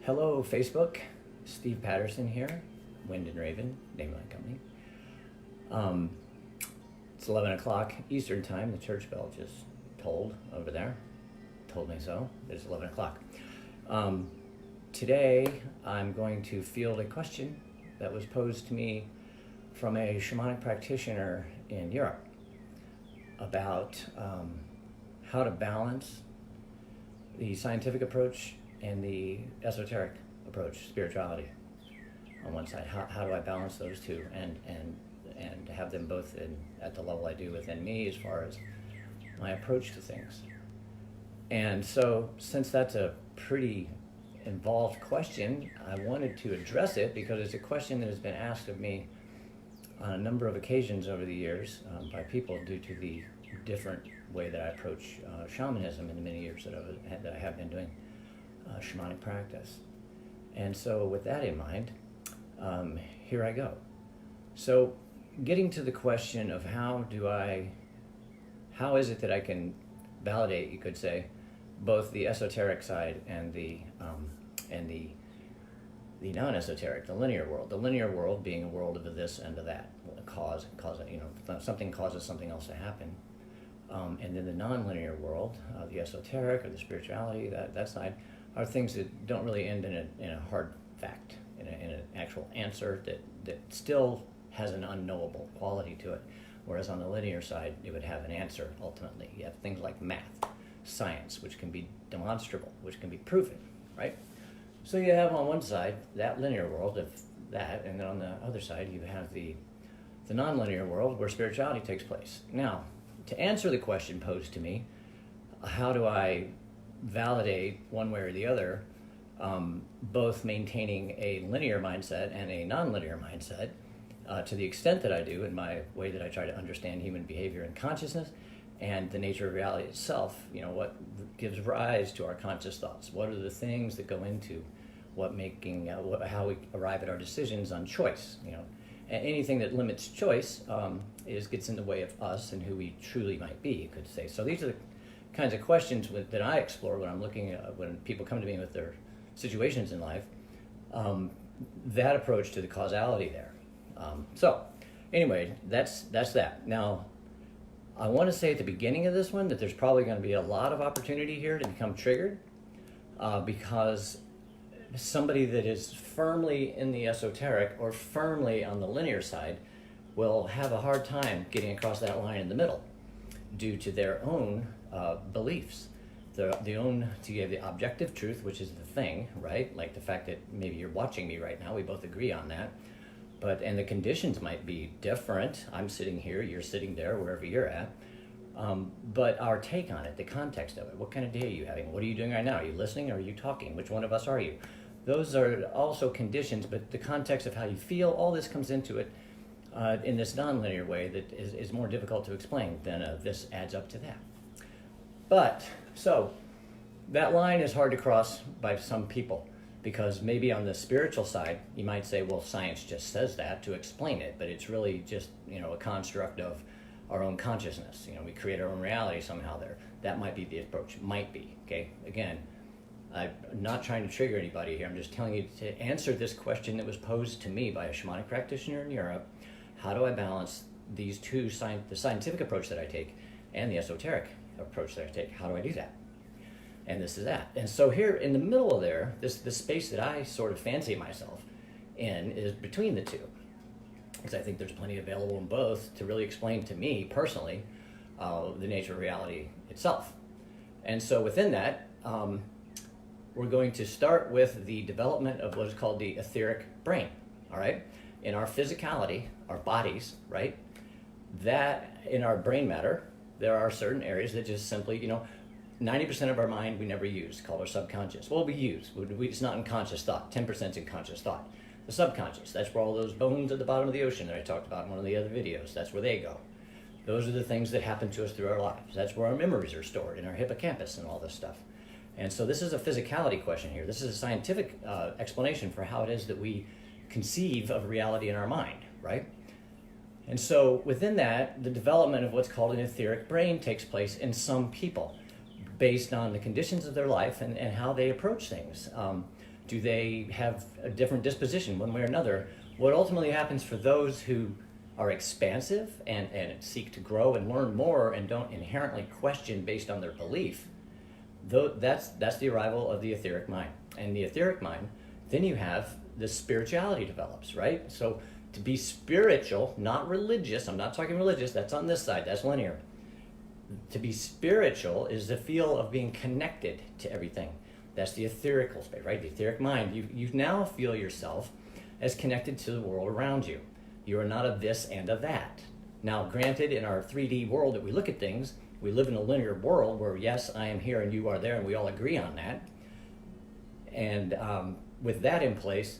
Hello, Facebook. Steve Patterson here, Wind and Raven, name of my company. It's 11 o'clock Eastern time. The church bell just tolled over there. Told me so. It's 11 o'clock. Today, I'm going to field a question that was posed to me from a shamanic practitioner in Europe about how to balance the scientific approach and the esoteric approach, spirituality, on one side. How do I balance those two and have them both at the level I do within me as far as my approach to things? And so, since that's a pretty involved question, I wanted to address it because it's a question that has been asked of me on a number of occasions over the years by people due to the different way that I approach shamanism in the many years that I have been doing shamanic practice. And so with that in mind, here I go. So getting to the question of how is it that I can validate, you could say, both the esoteric side and the non-esoteric, the linear world. The linear world being a world of a this and a that, cause, something causes something else to happen. And then the non-linear world, the esoteric or the spirituality, that side, are things that don't really end in a hard fact, in an actual answer that still has an unknowable quality to it. Whereas on the linear side, it would have an answer ultimately. You have things like math, science, which can be demonstrable, which can be proven, right? So you have on one side that linear world of that, and then on the other side you have the non-linear world where spirituality takes place. Now, to answer the question posed to me, how do I validate one way or the other, both maintaining a linear mindset and a non-linear mindset, to the extent that I do in my way that I try to understand human behavior and consciousness and the nature of reality itself, what gives rise to our conscious thoughts, what are the things that go into how we arrive at our decisions on choice, and anything that limits choice gets in the way of us and who we truly might be, you could say. So these are the kinds of questions that I explore when I'm looking at when people come to me with their situations in life, that approach to the causality there. So anyway, that's that. Now, I want to say at the beginning of this one that there's probably going to be a lot of opportunity here to become triggered because somebody that is firmly in the esoteric or firmly on the linear side will have a hard time getting across that line in the middle due to their own beliefs. You have the objective truth, which is the thing, right? Like the fact that maybe you're watching me right now, we both agree on that. And the conditions might be different. I'm sitting here, you're sitting there, wherever you're at. But our take on it, the context of it, what kind of day are you having? What are you doing right now? Are you listening or are you talking? Which one of us are you? Those are also conditions, but the context of how you feel, all this comes into it in this nonlinear way that is more difficult to explain than this adds up to that. So that line is hard to cross by some people because maybe on the spiritual side, you might say, well, science just says that to explain it, but it's really just, a construct of our own consciousness. We create our own reality somehow there. That might be the approach, might be, okay? Again, I'm not trying to trigger anybody here. I'm just telling you to answer this question that was posed to me by a shamanic practitioner in Europe. How do I balance these two, the scientific approach that I take and the esoteric approach that I take? How do I do that? And this is that. And so here in the middle of there, this space that I sort of fancy myself in is between the two. Because I think there's plenty available in both to really explain to me personally the nature of reality itself. And so within that, we're going to start with the development of what is called the etheric brain, all right? In our physicality, our bodies, right? That in our brain matter, there are certain areas that just simply, 90% of our mind we never use, called our subconscious. Well, we use, it's not in conscious thought. 10% is in conscious thought. The subconscious, that's where all those bones at the bottom of the ocean that I talked about in one of the other videos, that's where they go. Those are the things that happen to us through our lives. That's where our memories are stored, in our hippocampus and all this stuff. And so this is a physicality question here. This is a scientific explanation for how it is that we conceive of reality in our mind, right? And so within that, the development of what's called an etheric brain takes place in some people based on the conditions of their life and how they approach things. Do they have a different disposition one way or another? What ultimately happens for those who are expansive and seek to grow and learn more and don't inherently question based on their belief, that's the arrival of the etheric mind. And the etheric mind, then you have the spirituality develops, right? So to be spiritual, not religious, I'm not talking religious, that's on this side, that's linear. To be spiritual is the feel of being connected to everything. That's the etherical space, right? The etheric mind. You now feel yourself as connected to the world around you. You are not a this and a that. Now, granted, in our 3D world that we look at things, we live in a linear world where, yes, I am here and you are there, and we all agree on that. And with that in place,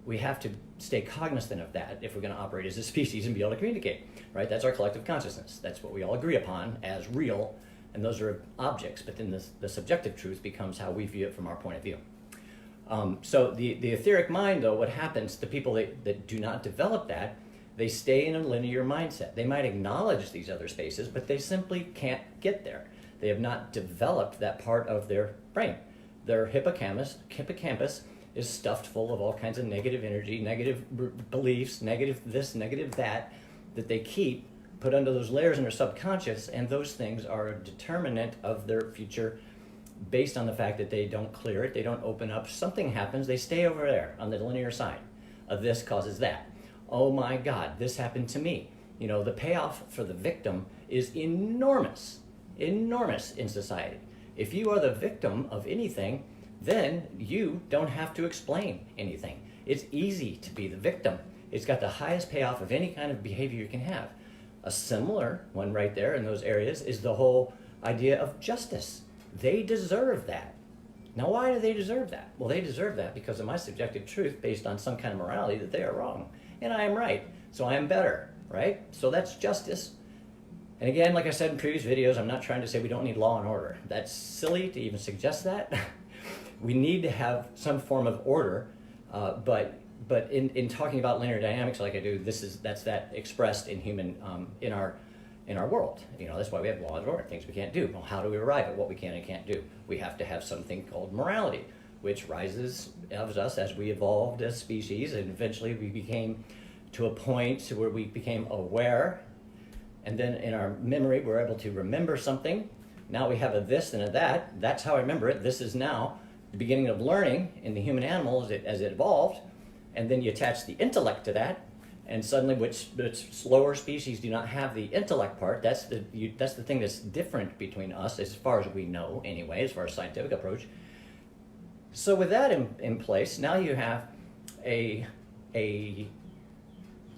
we have to stay cognizant of that if we're going to operate as a species and be able to communicate, right? That's our collective consciousness. That's what we all agree upon as real, and those are objects. But then the subjective truth becomes how we view it from our point of view. So the etheric mind, though, what happens to people that do not develop that, they stay in a linear mindset. They might acknowledge these other spaces, but they simply can't get there. They have not developed that part of their brain. Their hippocampus is stuffed full of all kinds of negative energy, negative beliefs, negative this, negative that they keep put under those layers in their subconscious, and those things are a determinant of their future based on the fact that they don't clear it, they don't open up, something happens, they stay over there on the linear side of this causes that. Oh my God, this happened to me. You know, the payoff for the victim is enormous in society. If you are the victim of anything, then you don't have to explain anything. It's easy to be the victim. It's got the highest payoff of any kind of behavior you can have. A similar one right there in those areas is the whole idea of justice. They deserve that. Now, why do they deserve that? Well, they deserve that because of my subjective truth based on some kind of morality that they are wrong. And I am right, so I am better, right? So that's justice. And again, like I said in previous videos, I'm not trying to say we don't need law and order. That's silly to even suggest that. We need to have some form of order, but in talking about linear dynamics like I do, that's that expressed in human in our world. You know, that's why we have law and order, things we can't do. Well, how do we arrive at what we can and can't do? We have to have something called morality, which rises of us as we evolved as species, and eventually we became to a point where we became aware, and then in our memory we're able to remember something. Now we have a this and a that. That's how I remember it. This is now the beginning of learning in the human animal as it evolved, and then you attach the intellect to that, and suddenly, which slower species do not have the intellect part. That's the thing that's different between us, as far as we know anyway, as far as scientific approach. So with that in place, now you have a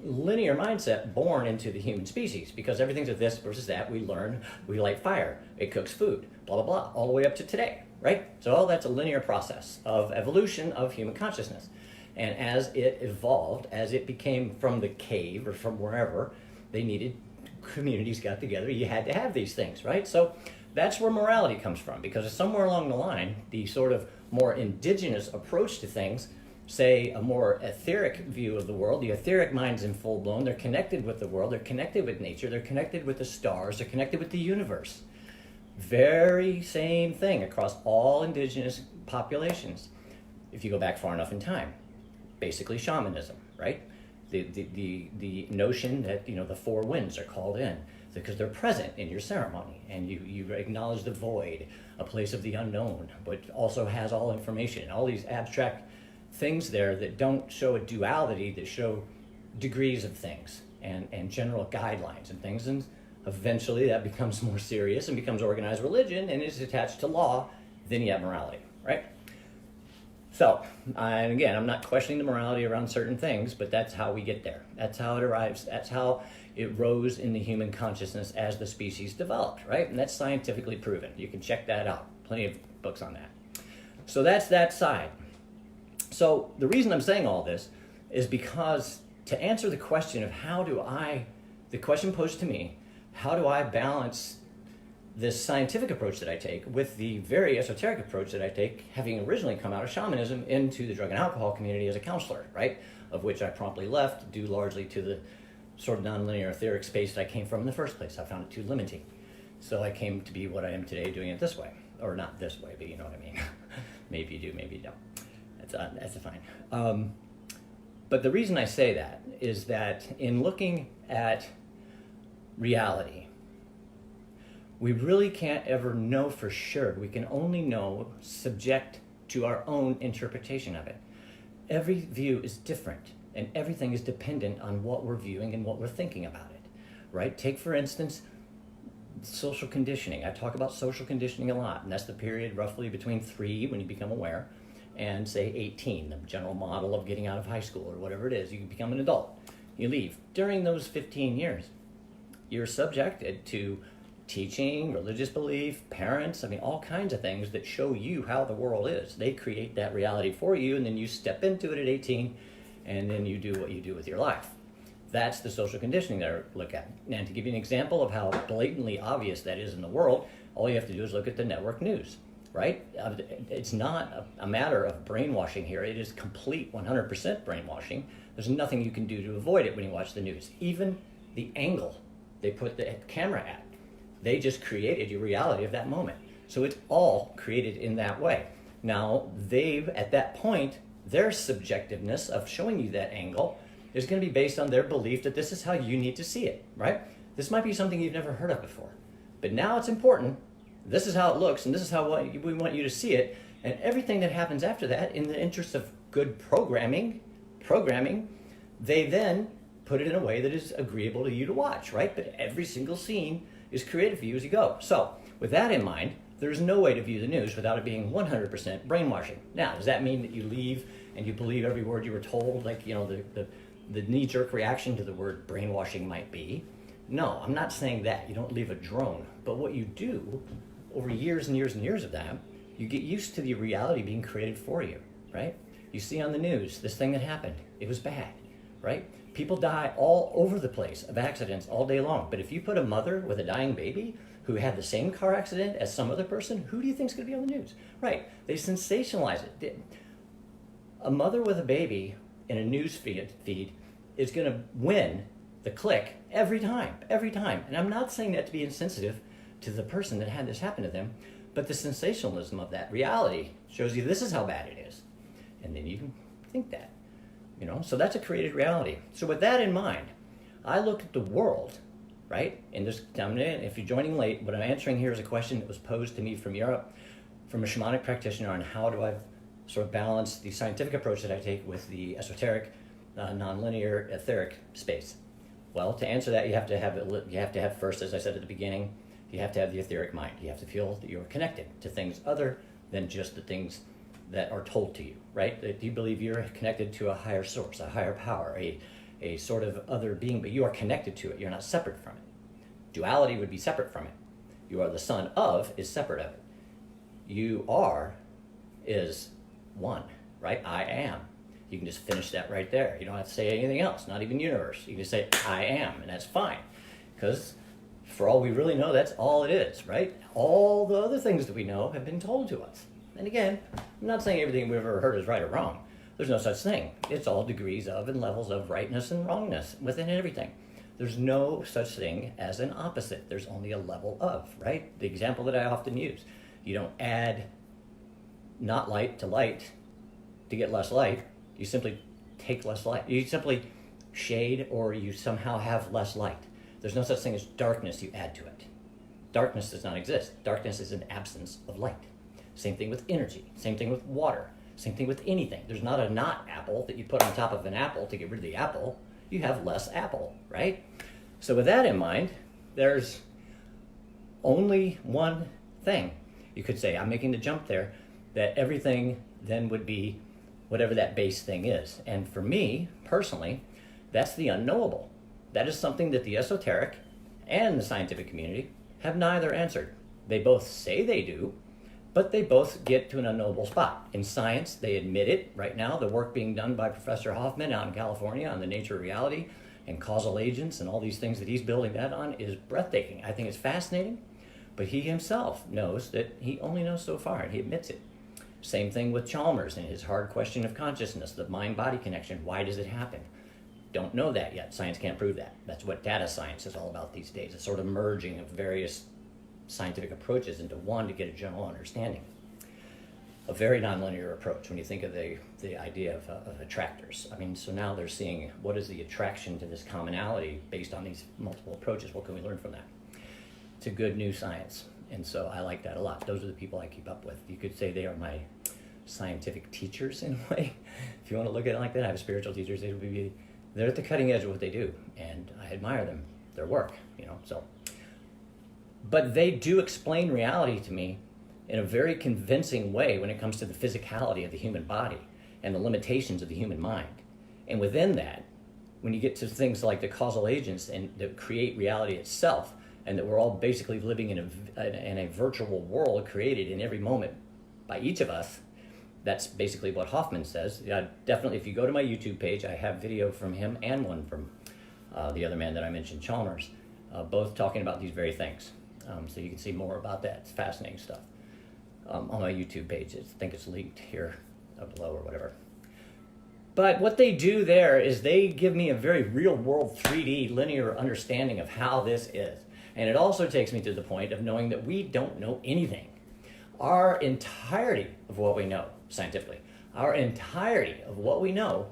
linear mindset born into the human species, because everything's a this versus that. We learn, we light fire, it cooks food, blah, blah, blah, all the way up to today, right? So all that's a linear process of evolution of human consciousness. And as it evolved, as it became from the cave or from wherever, they needed, communities got together, you had to have these things, right? So that's where morality comes from, because somewhere along the line, the sort of more indigenous approach to things, say a more etheric view of the world, the etheric mind's in full blown, they're connected with the world, they're connected with nature, they're connected with the stars, they're connected with the universe. Very same thing across all indigenous populations, if you go back far enough in time. Basically shamanism, right? The notion that, you know, the four winds are called in because they're present in your ceremony, and you acknowledge the void, a place of the unknown, but also has all information, all these abstract things there that don't show a duality, that show degrees of things and general guidelines and things, and eventually that becomes more serious and becomes organized religion and is attached to law. Then you have morality, right? So, and again, I'm not questioning the morality around certain things, but that's how we get there. That's how it arrives. That's how it rose in the human consciousness as the species developed, right? And that's scientifically proven. You can check that out. Plenty of books on that. So that's that side. So the reason I'm saying all this is because to answer the question of the question posed to me, how do I balance this scientific approach that I take with the very esoteric approach that I take, having originally come out of shamanism into the drug and alcohol community as a counselor, right? Of which I promptly left, due largely to the sort of nonlinear etheric space that I came from in the first place. I found it too limiting. So I came to be what I am today, doing it this way. Or not this way, but you know what I mean. Maybe you do, maybe you don't. That's fine. But the reason I say that is that in looking at reality, we really can't ever know for sure. We can only know subject to our own interpretation of it. Every view is different, and everything is dependent on what we're viewing and what we're thinking about it, right? Take, for instance, social conditioning. I talk about social conditioning a lot, and that's the period roughly between 3, when you become aware, and say 18, the general model of getting out of high school or whatever it is. You become an adult, you leave. During those 15 years, you're subjected to teaching, religious belief, parents, all kinds of things that show you how the world is. They create that reality for you, and then you step into it at 18, and then you do what you do with your life. That's the social conditioning that I look at. And to give you an example of how blatantly obvious that is in the world, all you have to do is look at the network news, right? It's not a matter of brainwashing here. It is complete 100% brainwashing. There's nothing you can do to avoid it when you watch the news. Even the angle they put the camera at, they just created your reality of that moment. So it's all created in that way. Now, at that point, their subjectiveness of showing you that angle is going to be based on their belief that this is how you need to see it, right? This might be something you've never heard of before, but now it's important. This is how it looks, and this is how we want you to see it. And everything that happens after that, in the interest of good programming, they then put it in a way that is agreeable to you to watch, right? But every single scene is created for you as you go. So with that in mind, there's no way to view the news without it being 100% brainwashing. Now, does that mean that you leave and you believe every word you were told, like, the knee-jerk reaction to the word brainwashing might be? No, I'm not saying that. You don't leave a drone. But what you do over years and years and years of that, you get used to the reality being created for you, right? You see on the news, this thing that happened, it was bad, right? People die all over the place of accidents all day long. But if you put a mother with a dying baby who had the same car accident as some other person, who do you think is going to be on the news? Right, they sensationalize it. A mother with a baby in a news feed is going to win the click every time. And I'm not saying that to be insensitive to the person that had this happen to them, but the sensationalism of that reality shows you this is how bad it is. And then you can think that. So that's a created reality. So with that in mind, I look at the world, right? And if you're joining late, what I'm answering here is a question that was posed to me from Europe, from a shamanic practitioner, on how do I sort of balance the scientific approach that I take with the esoteric, nonlinear, etheric space. Well, to answer that, you have to have first, as I said at the beginning, you have to have the etheric mind. You have to feel that you're connected to things other than just the things that are told to you, right? That you believe you're connected to a higher source, a higher power, a sort of other being, but you are connected to it. You're not separate from it. Duality would be separate from it. You are the son of is separate of it. You are is one, right? I am. You can just finish that right there. You don't have to say anything else, not even universe. You can just say, I am, and that's fine. Because for all we really know, that's all it is, right? All the other things that we know have been told to us. And again, I'm not saying everything we've ever heard is right or wrong. There's no such thing. It's all degrees of and levels of rightness and wrongness within everything. There's no such thing as an opposite. There's only a level of, right? The example that I often use, you don't add not light to get less light. You simply take less light. You simply shade, or you somehow have less light. There's no such thing as darkness you add to it. Darkness does not exist. Darkness is an absence of light. Same thing with energy. Same thing with water. Same thing with anything. There's not a not apple that you put on top of an apple to get rid of the apple. You have less apple, right? So with that in mind, there's only one thing. You could say, I'm making the jump there, that everything then would be whatever that base thing is. And for me, personally, that's the unknowable. That is something that the esoteric and the scientific community have neither answered. They both say they do, but they both get to an unknowable spot. In science, they admit it right now. The work being done by Professor Hoffman out in California on the nature of reality and causal agents and all these things that he's building that on is breathtaking. I think it's fascinating, but he himself knows that he only knows so far, and he admits it. Same thing with Chalmers and his hard question of consciousness, the mind-body connection. Why does it happen? Don't know that yet. Science can't prove that. That's what data science is all about these days. It's sort of merging of various scientific approaches into one to get a general understanding. a very nonlinear approach when you think of the idea of attractors. I mean, so now they're seeing what is the attraction to this commonality based on these multiple approaches. What can we learn from that? It's a good new science. And so I like that a lot. Those are the people I keep up with. You could say they are my scientific teachers in a way. If you want to look at it like that, I have spiritual teachers. They're at the cutting edge of what they do, and I admire them, their work, so. But they do explain reality to me in a very convincing way when it comes to the physicality of the human body and the limitations of the human mind. And within that, when you get to things like the causal agents and that create reality itself, and that we're all basically living in a virtual world created in every moment by each of us, that's basically what Hoffman says. Yeah, definitely, if you go to my YouTube page, I have video from him and one from the other man that I mentioned, Chalmers, both talking about these very things. So you can see more about that. It's fascinating stuff on my YouTube page. I think it's linked here below or whatever. But what they do there is they give me a very real-world 3D linear understanding of how this is. And it also takes me to the point of knowing that we don't know anything. Our entirety of what we know, scientifically, our entirety of what we know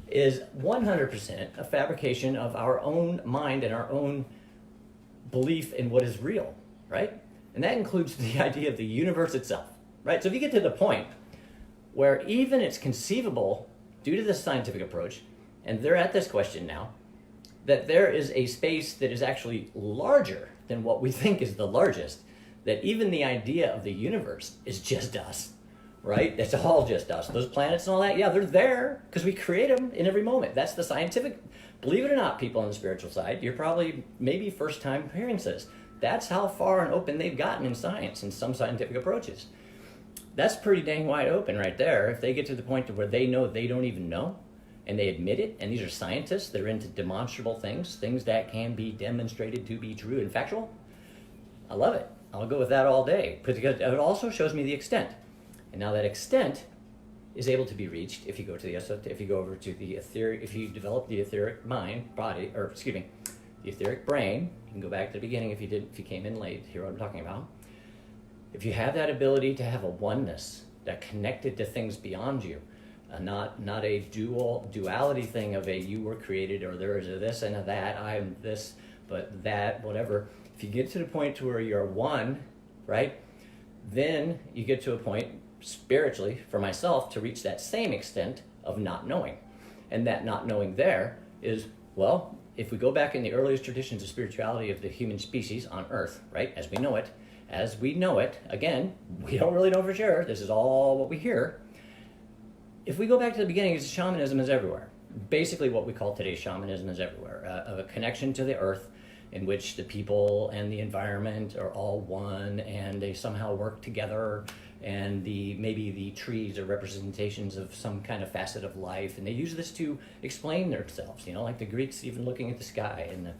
is 100% a fabrication of our own mind and our own belief in what is real, right? And that includes the idea of the universe itself, right? So if you get to the point where even it's conceivable, due to this scientific approach, and they're at this question now, that there is a space that is actually larger than what we think is the largest, that even the idea of the universe is just us, right? It's all just us. Those planets and all that, yeah, they're there because we create them in every moment. That's the scientific, believe it or not, people on the spiritual side, you're probably maybe first time hearing this. That's how far and open they've gotten in science and some scientific approaches. That's pretty dang wide open right there. If they get to the point to where they know they don't even know, and they admit it, and these are scientists that are into demonstrable things that can be demonstrated to be true and factual, I love it. I'll go with that all day, because it also shows me the extent. And now that extent is able to be reached if you go to if you go over to the etheric, if you develop the etheric the etheric brain. You can go back to the beginning if you came in late, hear what I'm talking about. If you have that ability to have a oneness that connected to things beyond you, not a duality thing of you were created, or there is a this and a that, I'm this, but that, whatever. If you get to the point to where you're one, right, then you get to a point spiritually for myself to reach that same extent of not knowing. And that not knowing there is, well, if we go back in the earliest traditions of spirituality of the human species on Earth, right, as we know it, again, we don't really know for sure, this is all what we hear. If we go back to the beginning, shamanism is everywhere. Basically what we call today's shamanism is everywhere, of a connection to the earth in which the people and the environment are all one and they somehow work together, and maybe the trees are representations of some kind of facet of life, and they use this to explain themselves, like the Greeks even looking at the sky and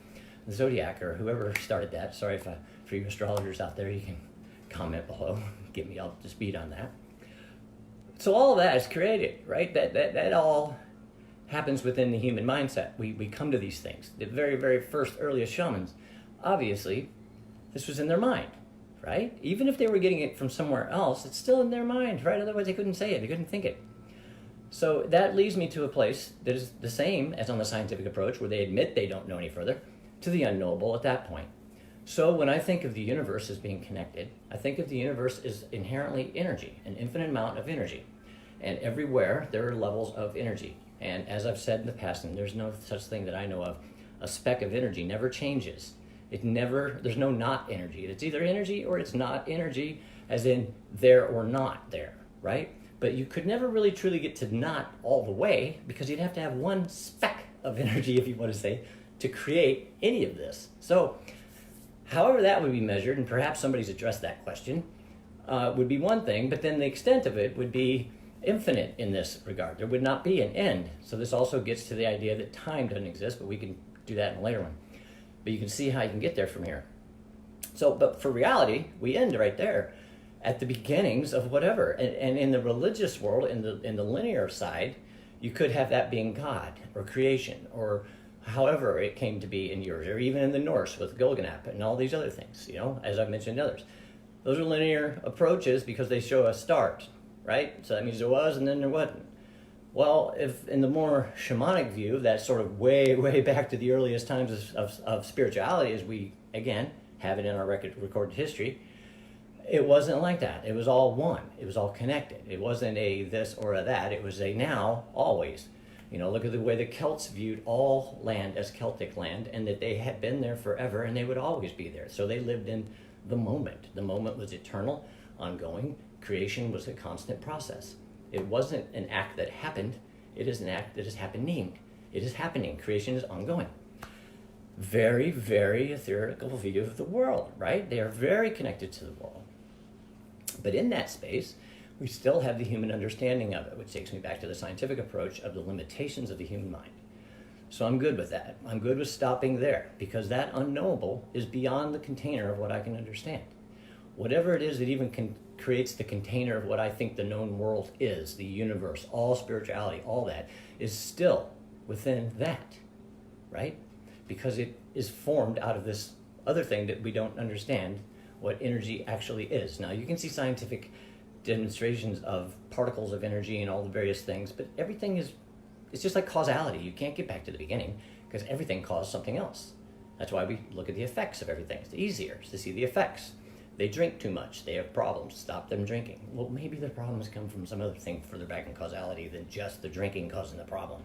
the zodiac, or whoever started that. Sorry for you astrologers out there, you can comment below, get me up to speed on that. So all of that is created, right? That all happens within the human mindset. We come to these things. The very, very first earliest shamans, obviously, this was in their mind, right? Even if they were getting it from somewhere else, it's still in their mind, right? Otherwise they couldn't say it, they couldn't think it. So that leads me to a place that is the same as on the scientific approach, where they admit they don't know any further, to the unknowable at that point. So when I think of the universe as being connected, I think of the universe as inherently energy, an infinite amount of energy. And everywhere there are levels of energy. And as I've said in the past, and there's no such thing that I know of, a speck of energy never changes. There's no not energy. It's either energy or it's not energy, as in there or not there, right? But you could never really truly get to not all the way, because you'd have to have one speck of energy, if you want to say, to create any of this. So however that would be measured, and perhaps somebody's addressed that question, would be one thing, but then the extent of it would be infinite in this regard. There would not be an end. So this also gets to the idea that time doesn't exist, but we can do that in a later one. But you can see how you can get there from here. So, but for reality, we end right there at the beginnings of whatever. And in the religious world, in the linear side, you could have that being God or creation, or however it came to be in yours, or even in the Norse with Gilganap and all these other things, as I've mentioned others. Those are linear approaches because they show a start. right? So that means there was and then there wasn't. Well, if in the more shamanic view, that's sort of way, way back to the earliest times of spirituality, as we, again, have it in our recorded history, it wasn't like that. It was all one. It was all connected. It wasn't a this or a that. It was a now, always. You know, look at the way the Celts viewed all land as Celtic land, and that they had been there forever and they would always be there. So they lived in the moment. The moment was eternal, ongoing. Creation was a constant process. It wasn't an act that happened. It is an act that is happening. It is happening. Creation is ongoing. Very, very ethereal view of the world, right? They are very connected to the world. But in that space, we still have the human understanding of it, which takes me back to the scientific approach of the limitations of the human mind. So I'm good with that. I'm good with stopping there, because that unknowable is beyond the container of what I can understand. Whatever it is that even creates the container of what I think the known world is, the universe, all spirituality, all that, is still within that, right? Because it is formed out of this other thing that we don't understand what energy actually is. Now, you can see scientific demonstrations of particles of energy and all the various things, but everything is, it's just like causality. You can't get back to the beginning because everything caused something else. That's why we look at the effects of everything. It's easier to see the effects. They drink too much. They have problems. Stop them drinking. Well, maybe the problems come from some other thing further back in causality than just the drinking causing the problem.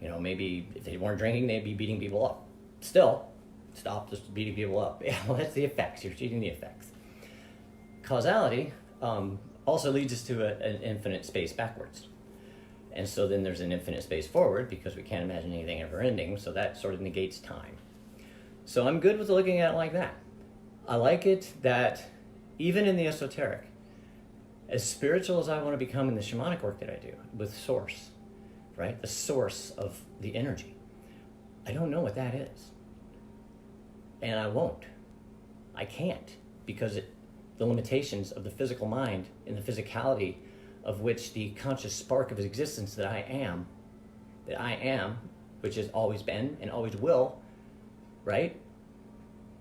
You know, maybe if they weren't drinking, they'd be beating people up. Still, stop just beating people up. Yeah, well, that's the effects. You're treating the effects. Causality also leads us to an infinite space backwards. And so then there's an infinite space forward because we can't imagine anything ever ending. So that sort of negates time. So I'm good with looking at it like that. I like it that even in the esoteric, as spiritual as I want to become in the shamanic work that I do with source, right? The source of the energy. I don't know what that is. And I won't. I can't, because the limitations of the physical mind and the physicality of which the conscious spark of existence that I am, which has always been and always will, right,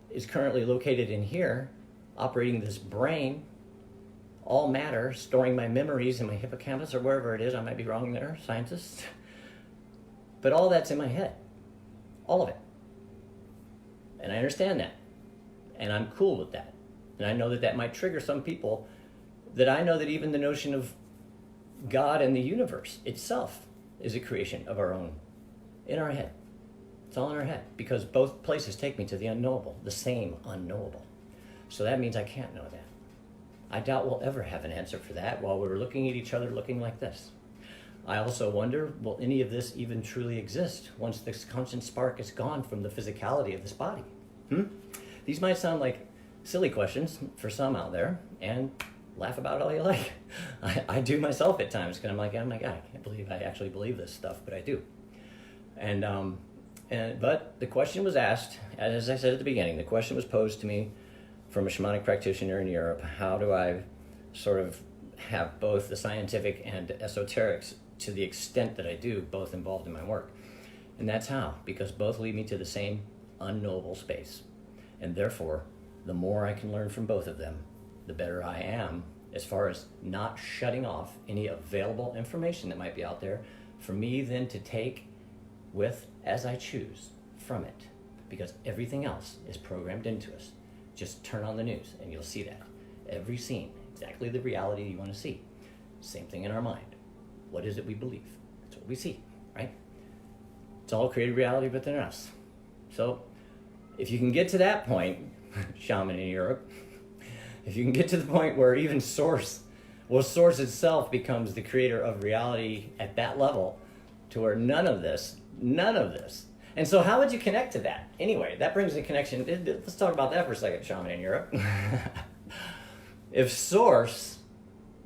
is currently located in here, operating this brain, all matter, storing my memories in my hippocampus or wherever it is. I might be wrong there, scientists. But all that's in my head. All of it. And I understand that. And I'm cool with that. And I know that that might trigger some people, that I know that even the notion of God and the universe itself is a creation of our own, in our head. It's all in our head, because both places take me to the unknowable, the same unknowable. So that means I can't know that. I doubt we'll ever have an answer for that while we're looking at each other looking like this. I also wonder, will any of this even truly exist once this conscious spark is gone from the physicality of this body? These might sound like silly questions for some out there, and laugh about it all you like. I do myself at times, because I'm like, oh my God, I can't believe I actually believe this stuff, but I do. But the question was asked, as I said at the beginning, the question was posed to me from a shamanic practitioner in Europe. How do I sort of have both the scientific and esoterics to the extent that I do, both involved in my work? And that's how, because both lead me to the same unknowable space. And therefore, the more I can learn from both of them, the better I am as far as not shutting off any available information that might be out there for me then to take with as I choose from it, because everything else is programmed into us. Just turn on the news and you'll see that. Every scene, exactly the reality you want to see. Same thing in our mind. What is it we believe? That's what we see, right? It's all created reality within us. So if you can get to that point, shaman in Europe, if you can get to the point where even source itself becomes the creator of reality at that level, to where none of this. And so how would you connect to that? Anyway, that brings the connection. Let's talk about that for a second, shaman in Europe. If source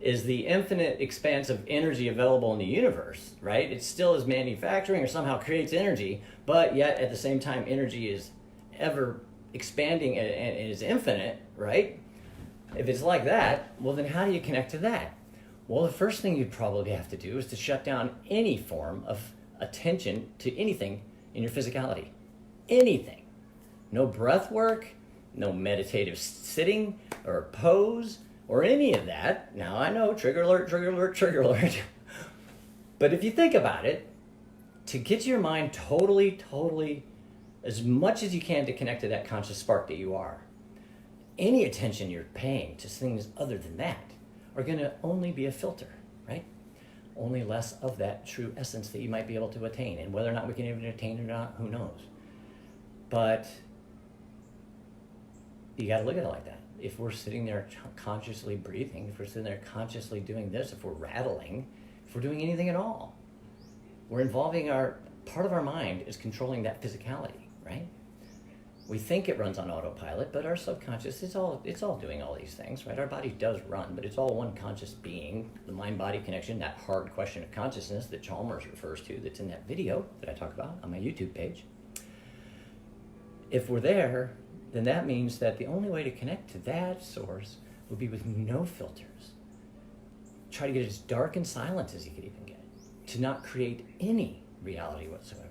is the infinite expanse of energy available in the universe, right? It still is manufacturing or somehow creates energy, but yet at the same time energy is ever expanding and is infinite, right? If it's like that, well then how do you connect to that? Well, the first thing you'd probably have to do is to shut down any form of attention to anything in your physicality. Anything. No breath work, no meditative sitting or pose or any of that. Now I know, trigger alert, trigger alert, trigger alert. But if you think about it, to get your mind totally, as much as you can to connect to that conscious spark that you are, any attention you're paying to things other than that are going to only be a filter, right? Only less of that true essence that you might be able to attain. And whether or not we can even attain it or not, who knows? But you got to look at it like that. If we're sitting there consciously breathing, if we're sitting there consciously doing this, if we're rattling, if we're doing anything at all, we're involving part of our mind is controlling that physicality, right? We think it runs on autopilot, but our subconscious, it's all doing all these things, right? Our body does run, but it's all one conscious being. The mind-body connection, that hard question of consciousness that Chalmers refers to, that's in that video that I talk about on my YouTube page. If we're there, then that means that the only way to connect to that source would be with no filters. Try to get as dark and silent as you could even get, to not create any reality whatsoever.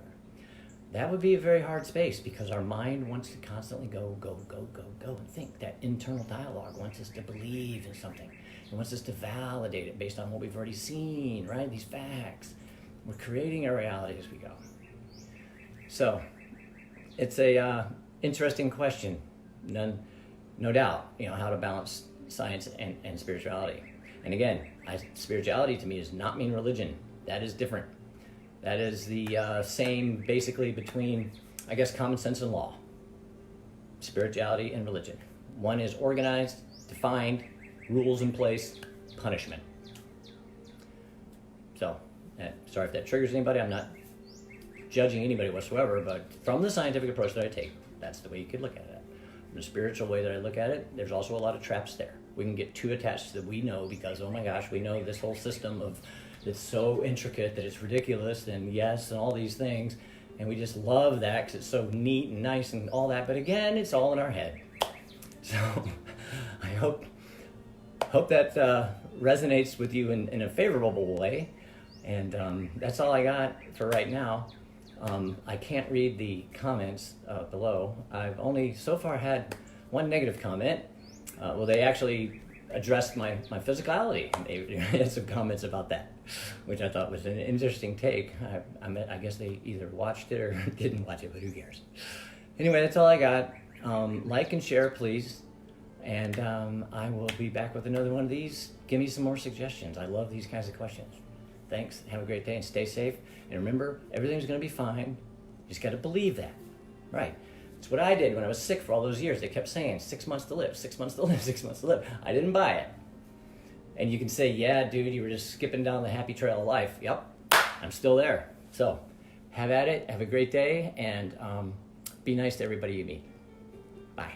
That would be a very hard space because our mind wants to constantly go and think. That internal dialogue wants us to believe in something. It wants us to validate it based on what we've already seen, right? These facts. We're creating our reality as we go. So, it's a interesting question, no doubt, how to balance science and spirituality. And again, spirituality to me does not mean religion. That is different. That is the same basically between, I guess, common sense and law. Spirituality and religion. One is organized, defined, rules in place, punishment. So, sorry if that triggers anybody. I'm not judging anybody whatsoever, but from the scientific approach that I take, that's the way you could look at it. The spiritual way that I look at it, there's also a lot of traps there. We can get too attached to that we know because, oh my gosh, we know this whole system of that's so intricate that it's ridiculous and yes and all these things, and we just love that because it's so neat and nice and all that, but again, it's all in our head. So I hope that resonates with you in a favorable way, and that's all I got for right now. I can't read the comments below. I've only so far had one negative comment. Well, they actually addressed my physicality. They had some comments about that, which I thought was an interesting take. I guess they either watched it or didn't watch it, but who cares? Anyway, that's all I got. Like and share, please. And I will be back with another one of these. Give me some more suggestions. I love these kinds of questions. Thanks. Have a great day and stay safe. And remember, everything's going to be fine. You just got to believe that. Right. It's what I did when I was sick for all those years. They kept saying 6 months to live, 6 months to live, 6 months to live. I didn't buy it. And you can say, yeah, dude, you were just skipping down the happy trail of life. Yep, I'm still there. So have at it. Have a great day. And be nice to everybody you meet. Bye.